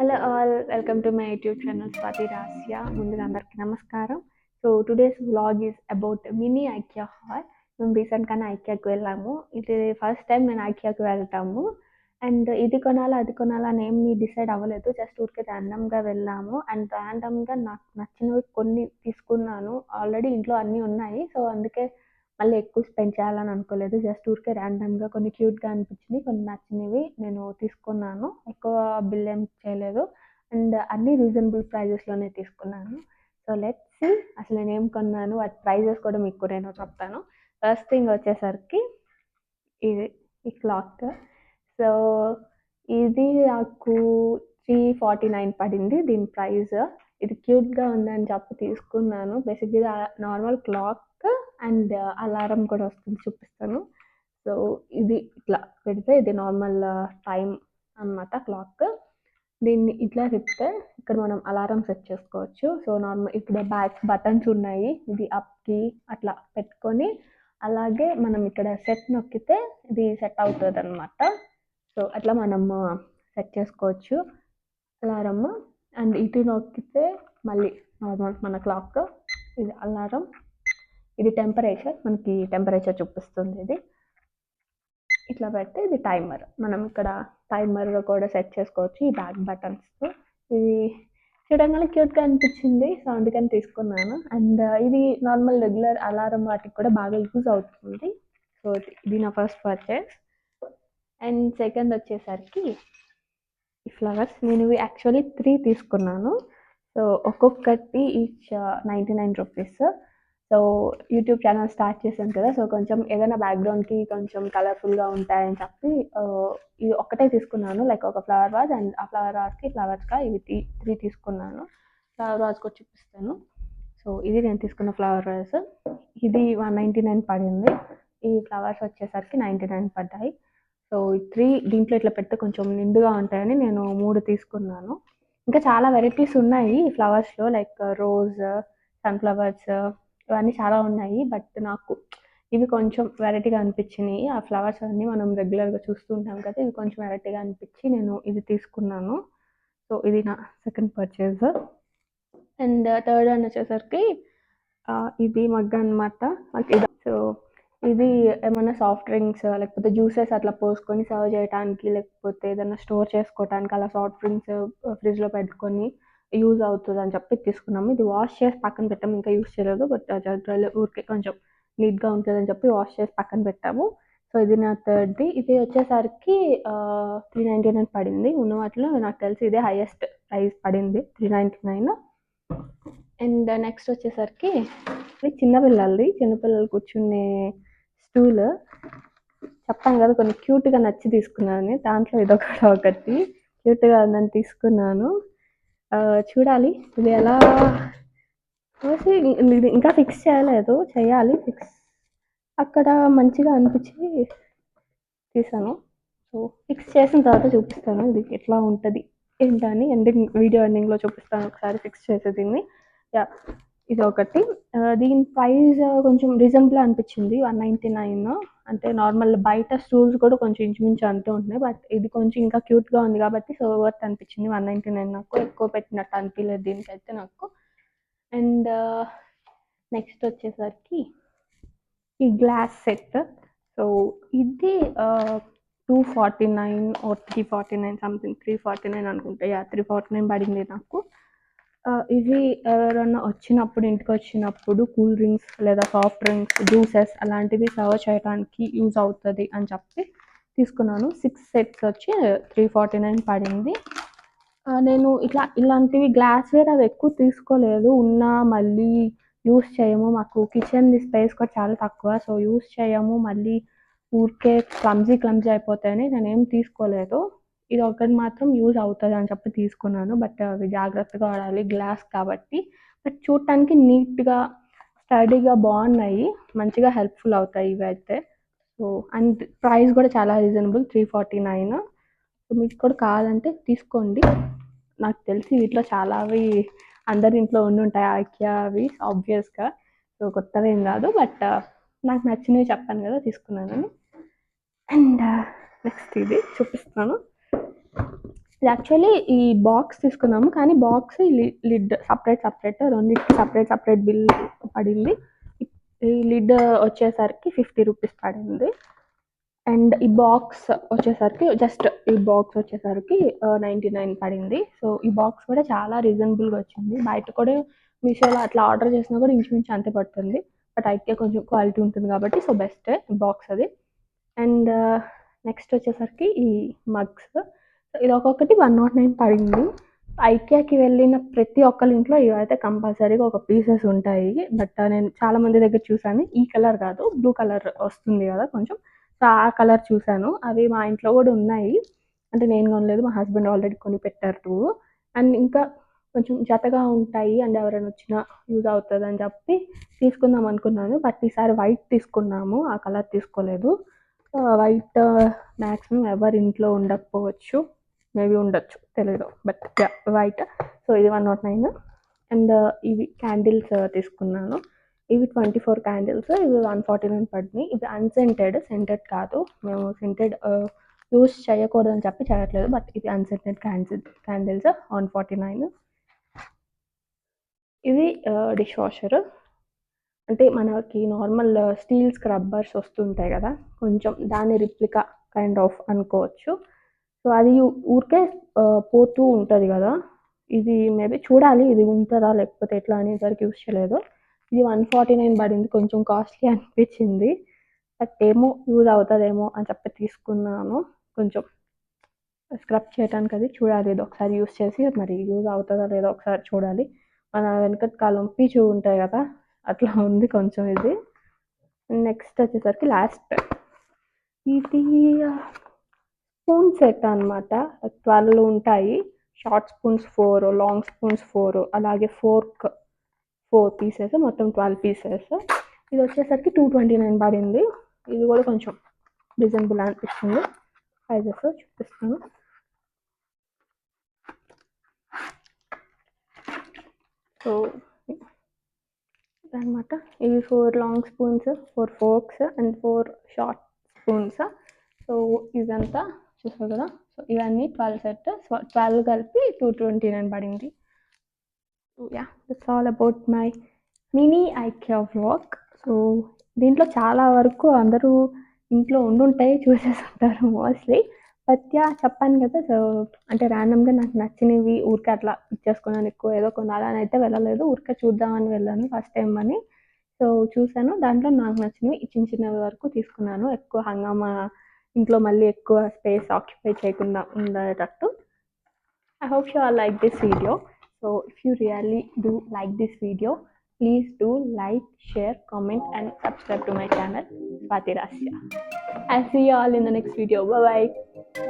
Hello all, welcome to my YouTube channel Swati Rasya. ముందుగా అందరికీ నమస్కారం. So today's vlog is about mini IKEA hall. మేము రీసెంట్గానే ఐకియాకి వెళ్ళాము. ఇది ఫస్ట్ టైం నేను ఐకియాకి వెళ్తాము. అండ్ ఇది కొనాలా అది కొనాలా అని ఏమి డిసైడ్ అవ్వలేదు. జస్ట్ ఊరికే ర్యాండమ్గా వెళ్ళాము. అండ్ ర్యాండమ్గా నాకు నచ్చినవి కొన్ని తీసుకున్నాను. ఆల్రెడీ ఇంట్లో అన్నీ ఉన్నాయి. సో అందుకే మళ్ళీ ఎక్కువ స్పెండ్ చేయాలని అనుకోలేదు. జస్ట్ ఊరికే ర్యాండమ్గా కొన్ని క్యూట్గా అనిపించినవి, కొన్ని నచ్చినవి నేను తీసుకున్నాను. ఎక్కువ బిల్ ఏం చేయలేదు. అండ్ అన్నీ రీజనబుల్ ప్రైజెస్లోనే తీసుకున్నాను. సో లెట్స్ సీ అసలు నేను ఏం కొన్నాను, వాటి ప్రైజెస్ కూడా మీకు నేను చెప్తాను. ఫస్ట్ థింగ్ వచ్చేసరికి ఇది ఈ క్లాత్. సో ఇది నాకు 349 పడింది దీని ప్రైస్. ఇది క్యూట్గా ఉందని చెప్పి తీసుకున్నాను. బేసిక్గా నార్మల్ క్లాత్ అండ్ అలారం కూడా వస్తుంది, చూపిస్తాను. సో ఇది ఇట్లా పెడితే ఇది నార్మల్ టైం అన్నమాట క్లాక్. దీన్ని ఇట్లా తిప్పితే ఇక్కడ మనం అలారం సెట్ చేసుకోవచ్చు. సో నార్మల్ ఇక్కడ బ్యాక్ బటన్స్ ఉన్నాయి, ఇది అప్కి అట్లా పెట్టుకొని అలాగే మనం ఇక్కడ సెట్ నొక్కితే ఇది సెట్ అవుతుంది అనమాట. సో అట్లా మనము సెట్ చేసుకోవచ్చు అలారం. అండ్ ఇటు నొక్కితే మళ్ళీ నార్మల్ మన క్లాక్. ఇది అలారం, ఇది టెంపరేచర్, మనకి టెంపరేచర్ చూపిస్తుంది. ఇది ఇట్లా పెడితే ఇది టైమర్. మనం ఇక్కడ టైమర్ కూడా సెట్ చేసుకోవచ్చు ఈ బ్యాక్ బటన్స్తో. ఇది చూడగానే క్యూట్గా అనిపించింది, సో అందుకని తీసుకున్నాను. అండ్ ఇది నార్మల్ రెగ్యులర్ అలారం వాటికి కూడా బాగా యూజ్ అవుతుంది. సో ఇది నా ఫస్ట్ పర్చేస్. అండ్ సెకండ్ వచ్చేసరికి ఈ ఫ్లవర్స్. నేను ఇవి యాక్చువల్లీ 3 తీసుకున్నాను. సో ఒక్కొక్కటి each 99 rupees. So YouTube channel start చేశాను కదా, సో కొంచెం ఏదైనా బ్యాక్గ్రౌండ్కి కొంచెం కలర్ఫుల్గా ఉంటాయని చెప్పి ఇది ఒక్కటే తీసుకున్నాను. లైక్ ఒక ఫ్లవర్ వాజ్, అండ్ ఆ ఫ్లవర్ వాజ్కి ఫ్లవర్స్గా ఇవి 3 తీసుకున్నాను. ఫ్లవర్ వాజ్ కూడా చూపిస్తాను. సో ఇది నేను తీసుకున్న ఫ్లవర్ వాజ్. ఇది 199 పడింది. ఈ ఫ్లవర్స్ వచ్చేసరికి 99 పడ్డాయి. సో ఈ 3 దీంట్లో ఇట్లా పెడితే కొంచెం నిండుగా ఉంటాయని నేను 3 తీసుకున్నాను. ఇంకా చాలా వెరైటీస్ ఉన్నాయి ఈ ఫ్లవర్స్లో, లైక్ రోజ్, సన్ఫ్లవర్స్, ఇవన్నీ చాలా ఉన్నాయి. బట్ నాకు ఇవి కొంచెం వెరైటీగా అనిపించినాయి. ఆ ఫ్లవర్స్ అన్నీ మనం రెగ్యులర్గా చూస్తూ ఉంటాం కదా, ఇవి కొంచెం వెరైటీగా అనిపించి నేను ఇది తీసుకున్నాను. సో ఇది నా second purchase. And third one వచ్చేసరికి ఇది మగ్ అనమాట. సో ఇది ఏమన్నా సాఫ్ట్ డ్రింక్స్ లేకపోతే జ్యూసెస్ అట్లా పోసుకొని సర్వ్ చేయడానికి, లేకపోతే ఏదైనా స్టోర్ చేసుకోవడానికి అలా సాఫ్ట్ డ్రింక్స్ ఫ్రిడ్జ్లో పెట్టుకొని యూజ్ అవుతుంది అని చెప్పి తీసుకున్నాము. ఇది వాష్ చేసి పక్కన పెట్టాము, ఇంకా యూజ్ చేయలేదు. బట్ ఊరికే కొంచెం నీట్గా ఉంటుంది అని చెప్పి వాష్ చేసి పక్కన పెట్టాము. సో ఇది నా థర్డ్ది. ఇది వచ్చేసరికి 399 పడింది. ఉన్న వాటిలో నాకు తెలిసి ఇదే హైయెస్ట్ ప్రైస్ పడింది, 399. అండ్ నెక్స్ట్ వచ్చేసరికి చిన్నపిల్లలు కూర్చునే స్టూల్. చెప్పాను కదా కొన్ని క్యూట్గా నచ్చి తీసుకున్నాను, దాంట్లో ఇదొకటి ఒకటి క్యూట్గా ఉందని తీసుకున్నాను. చూడాలి ఇది ఎలా ఇది ఇంకా ఫిక్స్ చేయలేదు, చేయాలి ఫిక్స్. అక్కడ మంచిగా అనిపించి తీసాను. సో ఫిక్స్ చేసిన తర్వాత చూపిస్తాను ఇది ఎట్లా ఉంటుంది ఏంటని. వీడియో ఎండింగ్లో చూపిస్తాను ఒకసారి ఫిక్స్ చేసే దీన్ని. యా ఇది ఒకటి. దీని ప్రైస్ కొంచెం రీజనబుల్ అనిపించింది, 199. అంటే నార్మల్ బయట స్టూల్స్ కూడా కొంచెం ఇంచుమించు అంటూ ఉంటున్నాయి, బట్ ఇది కొంచెం ఇంకా క్యూట్గా ఉంది కాబట్టి సో వర్త్ అనిపించింది. 199 నాకు ఎక్కువ పెట్టినట్టు అనిపించలేదు దీనికైతే నాకు. అండ్ నెక్స్ట్ వచ్చేసరికి ఈ గ్లాస్ సెట్. సో ఇది 249 ఆర్ 349 సంథింగ్, 349 అనుకుంటా. 349 పడింది నాకు. ఇవి ఎవరైనా వచ్చినప్పుడు, ఇంటికి వచ్చినప్పుడు కూల్ డ్రింక్స్ లేదా సాఫ్ట్ డ్రింక్స్, జ్యూసెస్ అలాంటివి సర్వ్ చేయడానికి యూజ్ అవుతుంది అని చెప్పి తీసుకున్నాను. 6 సెట్స్ వచ్చి 349 పడింది. నేను ఇలాంటివి గ్లాస్వేర్ అవి ఎక్కువ తీసుకోలేదు. మళ్ళీ యూస్ చేయము, మాకు కిచెన్ స్పేస్ కూడా చాలా తక్కువ, సో యూస్ చేయము, మళ్ళీ ఊరికే క్లమ్జీ అయిపోతాయని నేను ఏం తీసుకోలేదు. ఇది ఒకటి మాత్రం యూజ్ అవుతుంది అని చెప్పి తీసుకున్నాను. బట్ అవి జాగ్రత్తగా వాడాలి, గ్లాస్ కాబట్టి. బట్ చూడటానికి నీట్గా స్టడీగా బాగున్నాయి, మంచిగా హెల్ప్ఫుల్ అవుతాయి ఇవి అయితే. సో అండ్ ప్రైస్ కూడా చాలా రీజనబుల్, 349. సో మీకు కూడా కావాలంటే తీసుకోండి. నాకు తెలిసి వీటిలో చాలావి అందరి ఇంట్లో ఉంటాయి ఐకియా అవి ఆబ్వియస్గా. సో కొత్తవి ఏం కాదు, బట్ నాకు నచ్చినవి చెప్పాను కదా తీసుకున్నానని. అండ్ నెక్స్ట్ ఇది చూపిస్తాను. ఇది యాక్చువల్లీ ఈ బాక్స్ తీసుకున్నాము, కానీ బాక్స్ లిడ్ సపరేట్ రెండింటికి సపరేట్ బిల్ పడింది. ఈ లిడ్ వచ్చేసరికి 50 రూపీస్ పడింది. అండ్ ఈ బాక్స్ వచ్చేసరికి ఈ బాక్స్ వచ్చేసరికి 99 పడింది. సో ఈ బాక్స్ కూడా చాలా రీజనబుల్గా వచ్చింది. బయట కూడా మీషోలో అట్లా ఆర్డర్ చేసినా కూడా ఇంచుమించు అంతే పడుతుంది. బట్ అయితే కొంచెం క్వాలిటీ ఉంటుంది కాబట్టి సో బెస్ట్ బాక్స్ అది. అండ్ నెక్స్ట్ వచ్చేసరికి ఈ మగ్స్, ఇది ఒక్కొక్కటి 109 పడింది. ఐకియాకి వెళ్ళిన ప్రతి ఒక్కరి ఇంట్లో ఇవైతే కంపల్సరీగా ఒక పీసెస్ ఉంటాయి. బట్ నేను చాలా మంది దగ్గర చూసాను, ఈ కలర్ కాదు బ్లూ కలర్ వస్తుంది కదా కొంచెం, సో ఆ కలర్ చూసాను. అవి మా ఇంట్లో కూడా ఉన్నాయి. అంటే నేను కొనలేదు, మా హస్బెండ్ ఆల్రెడీ కొని పెట్టారు. అండ్ ఇంకా కొంచెం జతగా ఉంటాయి అండ్ ఎవరైనా వచ్చినా యూజ్ అవుతుంది అని చెప్పి తీసుకుందాం అనుకున్నాను. బట్ ఈసారి వైట్ తీసుకున్నాము, ఆ కలర్ తీసుకోలేదు. వైట్ మ్యాక్సిమం ఎవరి ఇంట్లో ఉండకపోవచ్చు, మేబీ ఉండొచ్చు తెలియదు, బట్ వైట్. సో ఇది 109. అండ్ ఇవి క్యాండిల్స్ తీసుకున్నాను. ఇవి 24 క్యాండిల్స్, ఇవి 149 పడినాయి. ఇవి సెంటెడ్ కాదు, మేము సెంటెడ్ యూస్ చేయకూడదని చెప్పి చేయట్లేదు, బట్ ఇది అన్సెంటెడ్ క్యాండిల్స్ 149. ఇది డిష్ వాషర్, అంటే మనకి నార్మల్ స్టీల్ స్క్రబ్బర్స్ వస్తుంటాయి కదా, కొంచెం దాని రిప్లికా కైండ్ ఆఫ్ అనుకోవచ్చు. సో అది ఊరికే పోతూ ఉంటుంది కదా, ఇది మేబీ చూడాలి ఇది ఉంటుందా లేకపోతే ఎట్లా అనేసరికి యూస్ చేయలేదు. ఇది 149 పడింది, కొంచెం కాస్ట్లీ అనిపించింది. బట్ ఏమో యూజ్ అవుతుందేమో అని చెప్పి తీసుకున్నాను. కొంచెం స్క్రబ్ చేయడానికి అది చూడాలి, ఇది ఒకసారి యూస్ చేసి మరి యూజ్ అవుతుందా లేదో ఒకసారి చూడాలి. మన వెనకటి కాలం పీచు ఉంటాయి కదా, అట్లా ఉంది కొంచెం ఇది. నెక్స్ట్ వచ్చేసరికి లాస్ట్ ఇది స్పూన్ సెట్ అనమాట. 12 ఉంటాయి, షార్ట్ స్పూన్స్ 4, లాంగ్ స్పూన్స్ 4, అలాగే ఫోర్క్ 4 పీసెస్, మొత్తం 12 పీసెస్. ఇది వచ్చేసరికి 229 పడింది. ఇది కూడా కొంచెం రీజనబుల్ అనిపిస్తుంది. ప్రైజెస్ చూపిస్తాను. సో అనమాట, ఇవి 4 long spoons, 4 forks and 4 short spoons. So ఇదంతా చూసారు కదా. సో ఇవన్నీ 12 సెట్, 12 కలిపి 229 పడింది. Yeah, that's all about my mini IKEA vlog. So దీంట్లో చాలా వరకు అందరూ ఇంట్లో ఉండుంటాయి, చూసేసి ఉంటారు మోస్ట్లీ. బట్ యా, చెప్పాను కదా. సో అంటే ర్యాండమ్గా నాకు నచ్చినవి ఊరికే అట్లా ఇచ్చేసుకున్నాను, ఎక్కువ ఏదో కొనాలని అయితే వెళ్ళలేదు, ఊరికే చూద్దామని వెళ్ళాను ఫస్ట్ టైం అని. సో చూసాను, దాంట్లో నాకు నచ్చినవి చిన్నవి వరకు తీసుకున్నాను. ఎక్కువ హంగామా ఇంట్లో మళ్ళీ ఎక్కువ స్పేస్ ఆక్యుపై చేయకుండా ఉండేటట్టు. I hope you all like this video. So if you really do like this video, please do like, share, comment and subscribe to my channel, Swati Rasya. I'll see you all in the next video. Bye bye.